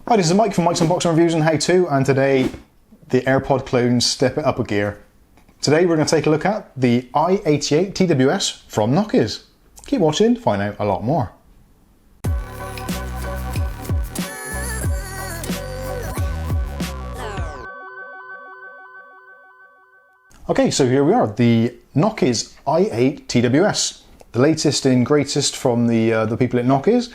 Hi, this is Mike from Mike's Unboxing Reviews and How To, and today the AirPod clones step it up a gear. Today we're going to take a look at the i88 TWS from Knockies. Keep watching to find out a lot more. Okay, so here we are, the Knockies i88 TWS, the latest and greatest from the people at Knockies.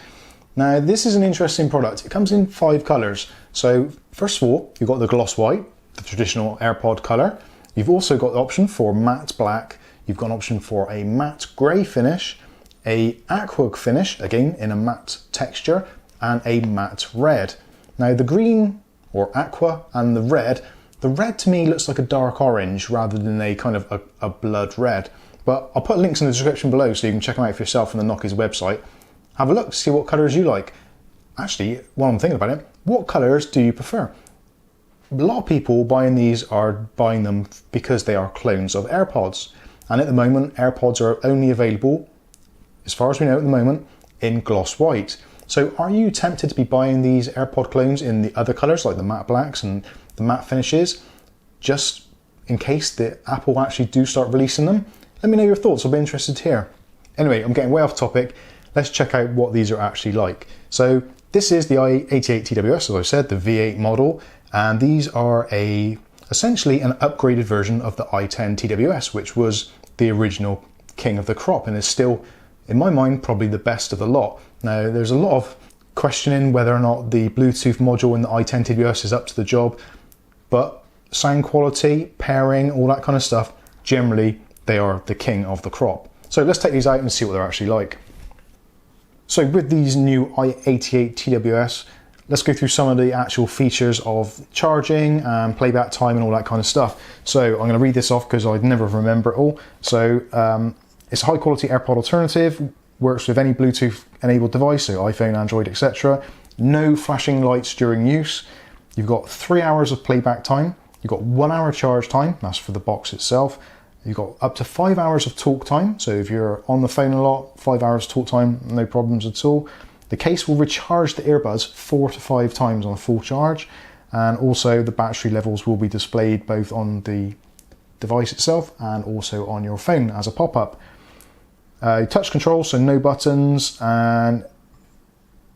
Now this is an interesting product. It comes in 5 colours. So first of all, you've got the gloss white, the traditional AirPod colour. You've also got the option for matte black. You've got an option for a matte grey finish, a aqua finish, again in a matte texture, and a matte red. Now the green or aqua and the red to me looks like a dark orange rather than a kind of a blood red. But I'll put links in the description below so you can check them out for yourself on the Knockies website. Have a look, see what colours you like. Actually, while I'm thinking about it, what colours do you prefer? A lot of people buying these are buying them because they are clones of AirPods. And at the moment, AirPods are only available, as far as we know at the moment, in gloss white. So are you tempted to be buying these AirPod clones in the other colours, like the matte blacks and the matte finishes, just in case the Apple actually do start releasing them? Let me know your thoughts, I'll be interested to hear. Anyway, I'm getting way off topic. Let's check out what these are actually like. So this is the i88 TWS, as I said, the V8 model, and these are essentially an upgraded version of the i10 TWS, which was the original king of the crop and is still, in my mind, probably the best of the lot. Now, there's a lot of questioning whether or not the Bluetooth module in the i10 TWS is up to the job, but sound quality, pairing, all that kind of stuff, generally they are the king of the crop. So let's take these out and see what they're actually like. So with these new i88 TWS, let's go through some of the actual features of charging and playback time and all that kind of stuff. So I'm going to read this off because I'd never remember it all. So it's a high quality AirPod alternative, works with any Bluetooth enabled device, so iPhone, Android, etc. No flashing lights during use. You've got 3 hours of playback time. You've got 1 hour charge time, that's for the box itself. You've got up to 5 hours of talk time, so if you're on the phone a lot, 5 hours talk time, no problems at all. The case will recharge the earbuds 4 to 5 times on a full charge, and also the battery levels will be displayed both on the device itself and also on your phone as a pop-up. Touch control, so no buttons, and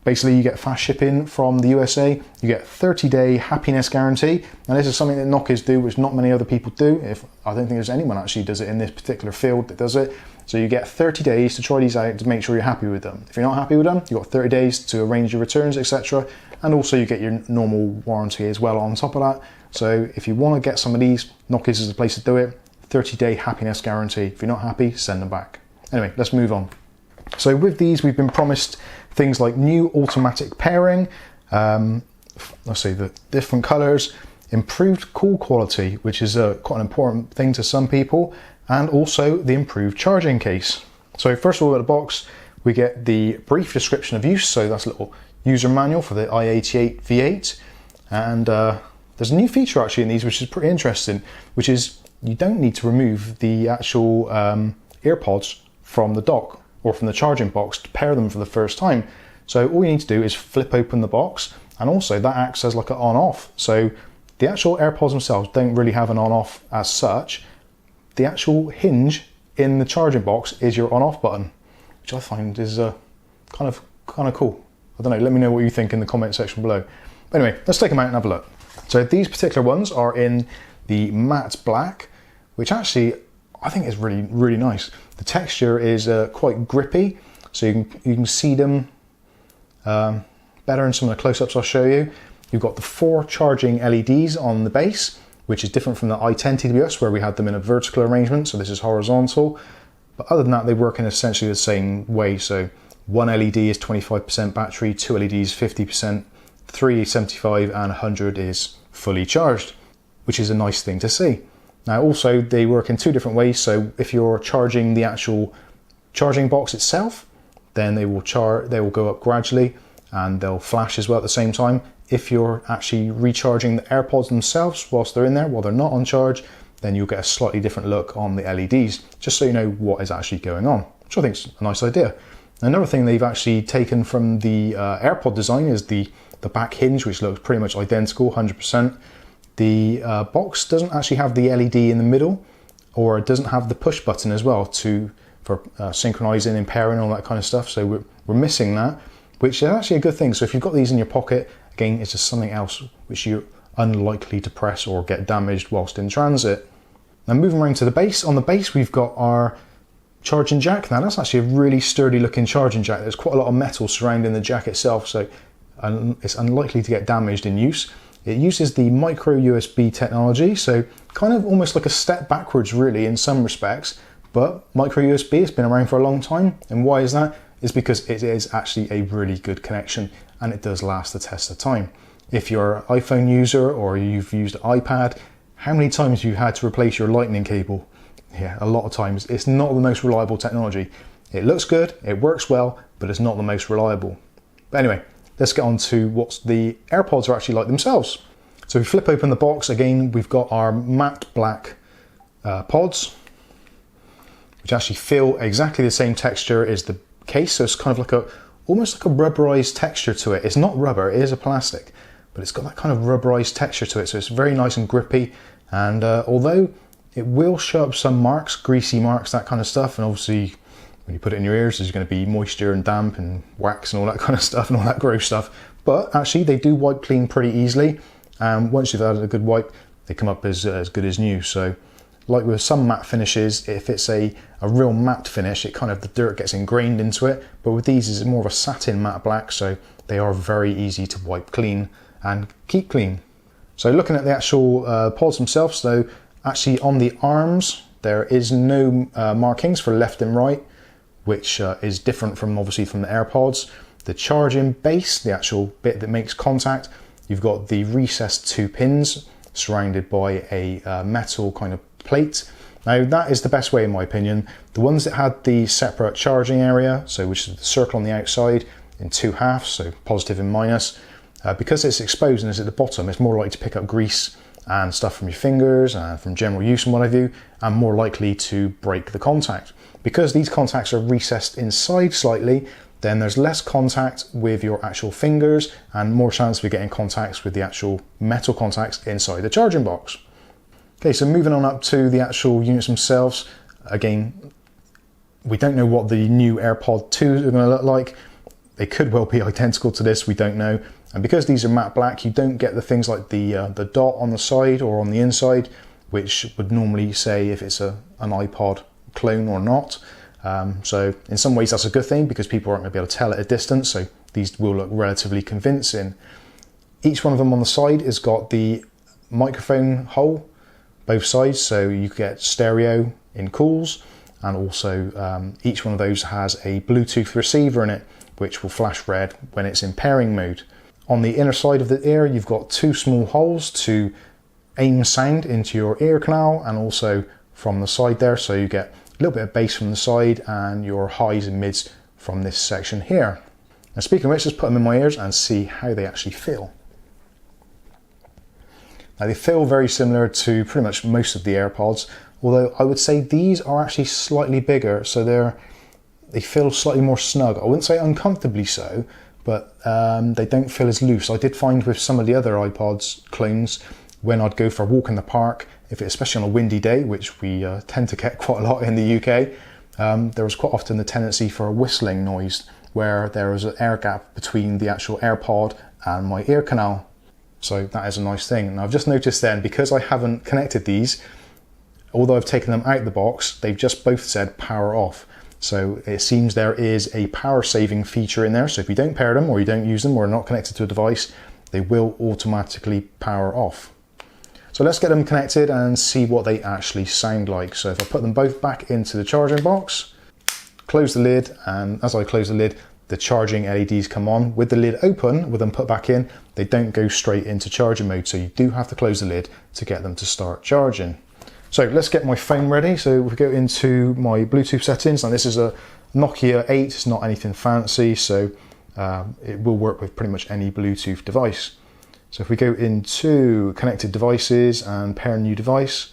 basically you get fast shipping from the USA. You get 30-day happiness guarantee. Now this is something that Knockies do, which not many other people do. I don't think there's anyone actually does it in this particular field that does it. So you get 30 days to try these out to make sure you're happy with them. If you're not happy with them, you've got 30 days to arrange your returns, etc. And also you get your normal warranty as well on top of that. So if you want to get some of these, Knockies is the place to do it. 30-day happiness guarantee. If you're not happy, send them back. Anyway, let's move on. So with these, we've been promised things like new automatic pairing, let's see, the different colours, improved call quality, which is quite an important thing to some people, and also the improved charging case. So first of all, at the box, we get the brief description of use, so that's a little user manual for the i88 V8, and there's a new feature actually in these which is pretty interesting, which is you don't need to remove the actual AirPods from the dock or from the charging box to pair them for the first time. So all you need to do is flip open the box, and also that acts as like an on-off. So the actual AirPods themselves don't really have an on-off as such. The actual hinge in the charging box is your on-off button, which I find is kind of cool. I don't know, let me know what you think in the comment section below. But anyway, let's take them out and have a look. So these particular ones are in the matte black, which actually I think is really, really nice. The texture is quite grippy, so you can see them better in some of the close-ups I'll show you. You've got the 4 charging LEDs on the base, which is different from the i10 TWS where we had them in a vertical arrangement, so this is horizontal. But other than that, they work in essentially the same way. So 1 LED is 25% battery, 2 LEDs 50%, 3 is 75, and 100 is fully charged, which is a nice thing to see. Now also they work in 2 different ways, so if you're charging the actual charging box itself, then they will go up gradually and they'll flash as well at the same time. If you're actually recharging the AirPods themselves whilst they're in there, while they're not on charge, then you'll get a slightly different look on the LEDs, just so you know what is actually going on, which I think is a nice idea. Another thing they've actually taken from the AirPod design is the the back hinge, which looks pretty much identical, 100%. The box doesn't actually have the LED in the middle, or it doesn't have the push button as well for synchronizing and pairing, all that kind of stuff. So we're missing that, which is actually a good thing. So if you've got these in your pocket, again, it's just something else which you're unlikely to press or get damaged whilst in transit. Now moving around to the base. On the base, we've got our charging jack. Now that's actually a really sturdy looking charging jack. There's quite a lot of metal surrounding the jack itself, so it's unlikely to get damaged in use. It uses the micro USB technology, so kind of almost like a step backwards really in some respects, but micro USB has been around for a long time. And why is that? It's because it is actually a really good connection and it does last the test of time. If you're an iPhone user or you've used an iPad, how many times have you had to replace your lightning cable? Yeah, a lot of times. It's not the most reliable technology. It looks good, it works well, but it's not the most reliable. But anyway, let's get on to what the AirPods are actually like themselves. So if we flip open the box, again, we've got our matte black pods, which actually feel exactly the same texture as the case. So it's kind of like almost like a rubberized texture to it. It's not rubber, it is a plastic, but it's got that kind of rubberized texture to it. So it's very nice and grippy. And although it will show up some marks, greasy marks, that kind of stuff, and obviously when you put it in your ears, there's going to be moisture and damp and wax and all that kind of stuff and all that gross stuff. But actually they do wipe clean pretty easily. And once you've had a good wipe, they come up as good as new. So like with some matte finishes, if it's a real matte finish, it kind of, the dirt gets ingrained into it. But with these, it's more of a satin matte black, so they are very easy to wipe clean and keep clean. So looking at the actual pods themselves, though, actually on the arms, there is no markings for left and right, which is different from obviously from the AirPods. The charging base, the actual bit that makes contact, you've got the recessed 2 pins surrounded by a metal kind of plate. Now that is the best way in my opinion. The ones that had the separate charging area, so which is the circle on the outside in 2 halves, so positive and minus, because it's exposed and it's at the bottom, it's more likely to pick up grease and stuff from your fingers and from general use and what have you, and more likely to break the contact. Because these contacts are recessed inside slightly, then there's less contact with your actual fingers and more chance of getting contacts with the actual metal contacts inside the charging box. Okay, so moving on up to the actual units themselves. Again, we don't know what the new AirPod 2 are going to look like. They could well be identical to this, we don't know. And because these are matte black, you don't get the things like the dot on the side or on the inside, which would normally say if it's an iPod clone or not. So in some ways that's a good thing because people aren't going to be able to tell at a distance, so these will look relatively convincing. Each one of them on the side has got the microphone hole, both sides, so you get stereo in calls, and also each one of those has a Bluetooth receiver in it, which will flash red when it's in pairing mode. On the inner side of the ear, you've got 2 small holes to aim sound into your ear canal, and also from the side there, so you get a little bit of bass from the side and your highs and mids from this section here. Now speaking of which, let's put them in my ears and see how they actually feel. Now they feel very similar to pretty much most of the AirPods, although I would say these are actually slightly bigger, so they feel slightly more snug. I wouldn't say uncomfortably so, but they don't feel as loose. I did find with some of the other iPods clones, when I'd go for a walk in the park, especially on a windy day, which we tend to get quite a lot in the UK, there was quite often the tendency for a whistling noise where there was an air gap between the actual AirPod and my ear canal. So that is a nice thing. And I've just noticed then, because I haven't connected these, although I've taken them out of the box, they've just both said power off. So it seems there is a power saving feature in there. So if you don't pair them or you don't use them or are not connected to a device, they will automatically power off. So let's get them connected and see what they actually sound like. So if I put them both back into the charging box, close the lid, and as I close the lid, the charging LEDs come on. With the lid open, with them put back in, they don't go straight into charging mode. So you do have to close the lid to get them to start charging. So let's get my phone ready. So we go into my Bluetooth settings. Now this is a Knockies i88, it's not anything fancy, so it will work with pretty much any Bluetooth device. So if we go into connected devices and pair new device,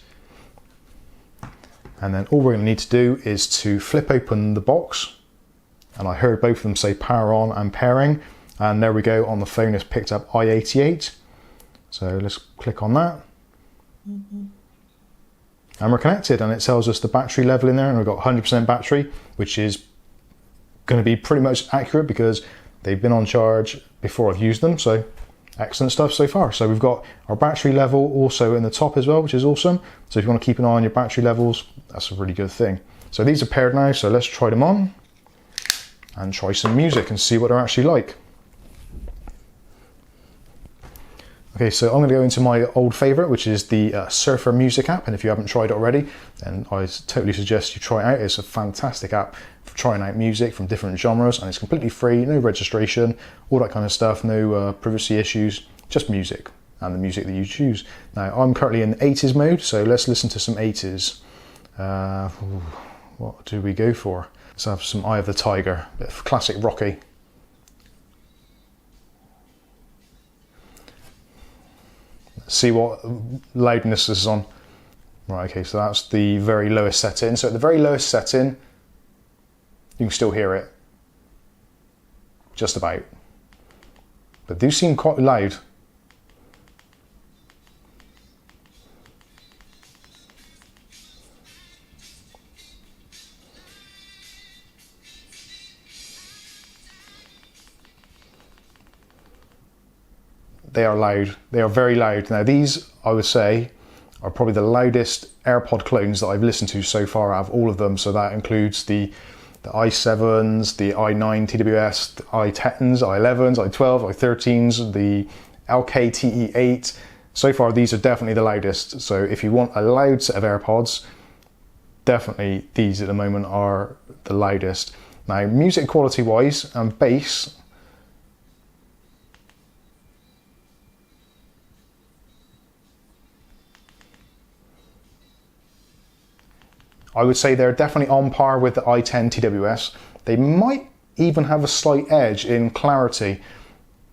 and then all we're going to need to do is to flip open the box, and I heard both of them say power on and pairing. And there we go, on the phone it's picked up i88. So let's click on that. And we're connected, and it tells us the battery level in there, and we've got 100% battery, which is going to be pretty much accurate because they've been on charge before I've used them. So excellent stuff so far. So we've got our battery level also in the top as well, which is awesome. So if you want to keep an eye on your battery levels, that's a really good thing. So these are paired now, so let's try them on and try some music and see what they're actually like. Okay, so I'm going to go into my old favorite, which is the Surfer music app. And if you haven't tried it already, then I totally suggest you try it out. It's a fantastic app for trying out music from different genres, and it's completely free, no registration, all that kind of stuff, no privacy issues, just music and the music that you choose. Now, I'm currently in 80s mode, so let's listen to some 80s. What do we go for? Let's have some Eye of the Tiger, a bit of classic Rocky. See what loudness this is on. Right, okay, so that's the very lowest setting. So at the very lowest setting, you can still hear it. Just about. But they do seem quite loud. They are loud. They are very loud. Now these, I would say, are probably the loudest AirPod clones that I've listened to so far out of all of them. So that includes the i7s, the i9 TWS, the i10s, i11s, i12s, i13s, the LKTE8. So far these are definitely the loudest. So if you want a loud set of AirPods, definitely these at the moment are the loudest. Now music quality wise and bass, I would say they're definitely on par with the i10 TWS. They might even have a slight edge in clarity.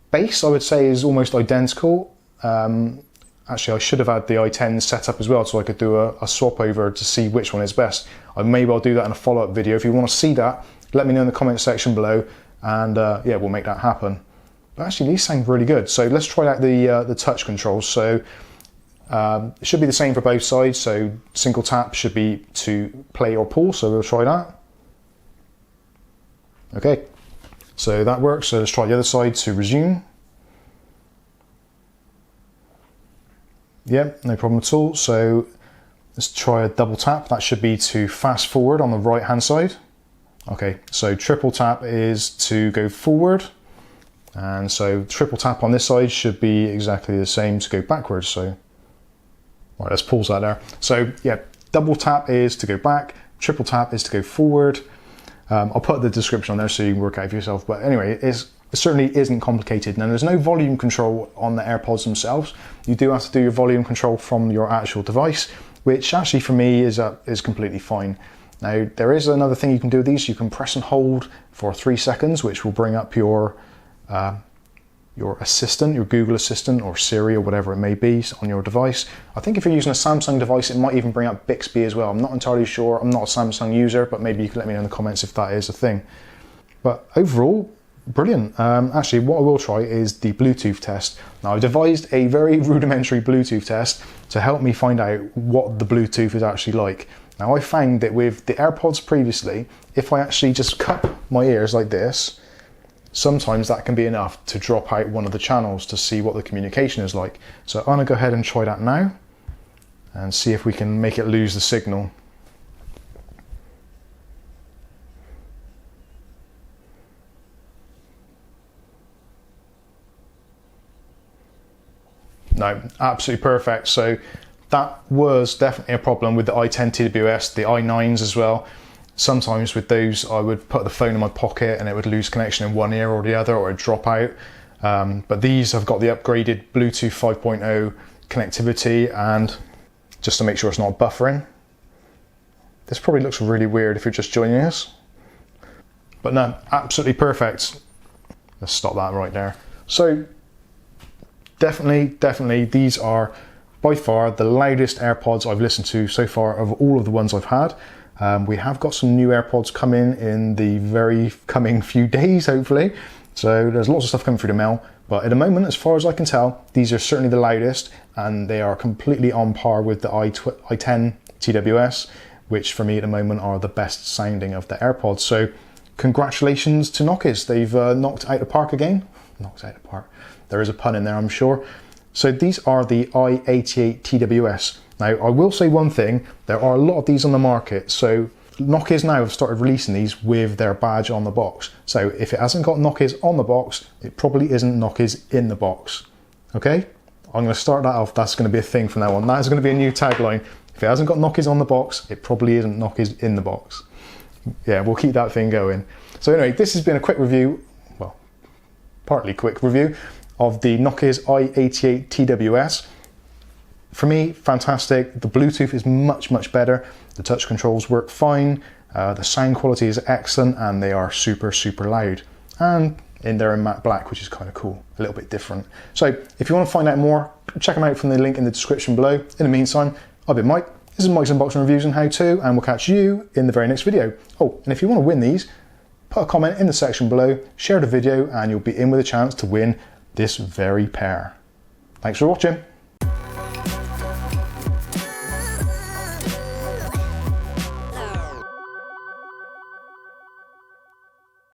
Bass, I would say, is almost identical. Actually, I should have had the i10 set up as well, so I could do a swap over to see which one is best. Maybe I'll do that in a follow-up video. If you want to see that, let me know in the comment section below, and yeah, we'll make that happen. But actually, these sound really good. So let's try out the touch controls. So it should be the same for both sides, so single tap should be to play or pause, so we'll try that. Okay, so that works, so let's try the other side to resume. Yeah, no problem at all. So let's try a double tap, that should be to fast forward on the right hand side. Okay, so triple tap is to go forward, and so triple tap on this side should be exactly the same to go backwards. So right, let's pause that there. So yeah, double tap is to go back, triple tap is to go forward. I'll put the description on there so you can work out for yourself. But anyway, it certainly isn't complicated. Now there's no volume control on the AirPods themselves. You do have to do your volume control from your actual device, which actually for me is completely fine. Now there is another thing you can do with these. You can press and hold for 3 seconds, which will bring up your assistant, your Google Assistant or Siri or whatever it may be on your device. I think if you're using a Samsung device, it might even bring up Bixby as well. I'm not entirely sure. I'm not a Samsung user, but maybe you can let me know in the comments if that is a thing. But overall, brilliant. Actually, what I will try is the Bluetooth test. Now, I devised a very rudimentary Bluetooth test to help me find out what the Bluetooth is actually like. Now, I found that with the AirPods previously, if I actually just cup my ears like this, sometimes that can be enough to drop out one of the channels to see what the communication is like. So I'm gonna go ahead and try that now and see if we can make it lose the signal. No, absolutely perfect. So that was definitely a problem with the i10 TWS, the i9s as well. Sometimes with those, I would put the phone in my pocket and it would lose connection in one ear or the other, or it'd drop out. But these have got the upgraded Bluetooth 5.0 connectivity, and just to make sure it's not buffering. This probably looks really weird if you're just joining us. But no, absolutely perfect. Let's stop that right there. So definitely these are by far the loudest AirPods I've listened to so far of all of the ones I've had. We have got some new AirPods coming in the very coming few days, hopefully. So there's lots of stuff coming through the mail, but at the moment, as far as I can tell, these are certainly the loudest, and they are completely on par with the i10 TWS, which for me at the moment are the best sounding of the AirPods. So congratulations to Knockies. They've knocked out the park again. Knocked out the park. There is a pun in there, I'm sure. So these are the i88 TWS. Now, I will say one thing, there are a lot of these on the market, so Knockies now have started releasing these with their badge on the box. So if it hasn't got Knockies on the box, it probably isn't Knockies in the box. Okay? I'm going to start that off, that's going to be a thing from now on. That is going to be a new tagline. If it hasn't got Knockies on the box, it probably isn't Knockies in the box. Yeah, we'll keep that thing going. So anyway, this has been a quick review, well, partly quick review, of the Knockies i88 TWS. For me, fantastic. The Bluetooth is much, much better. The touch controls work fine. The sound quality is excellent, and they are super, super loud. And they're in matte black, which is kind of cool, a little bit different. So if you want to find out more, check them out from the link in the description below. In the meantime, I've been Mike. This is Mike's Unboxing Reviews and How To, and we'll catch you in the very next video. Oh, and if you want to win these, put a comment in the section below, share the video, and you'll be in with a chance to win this very pair. Thanks for watching.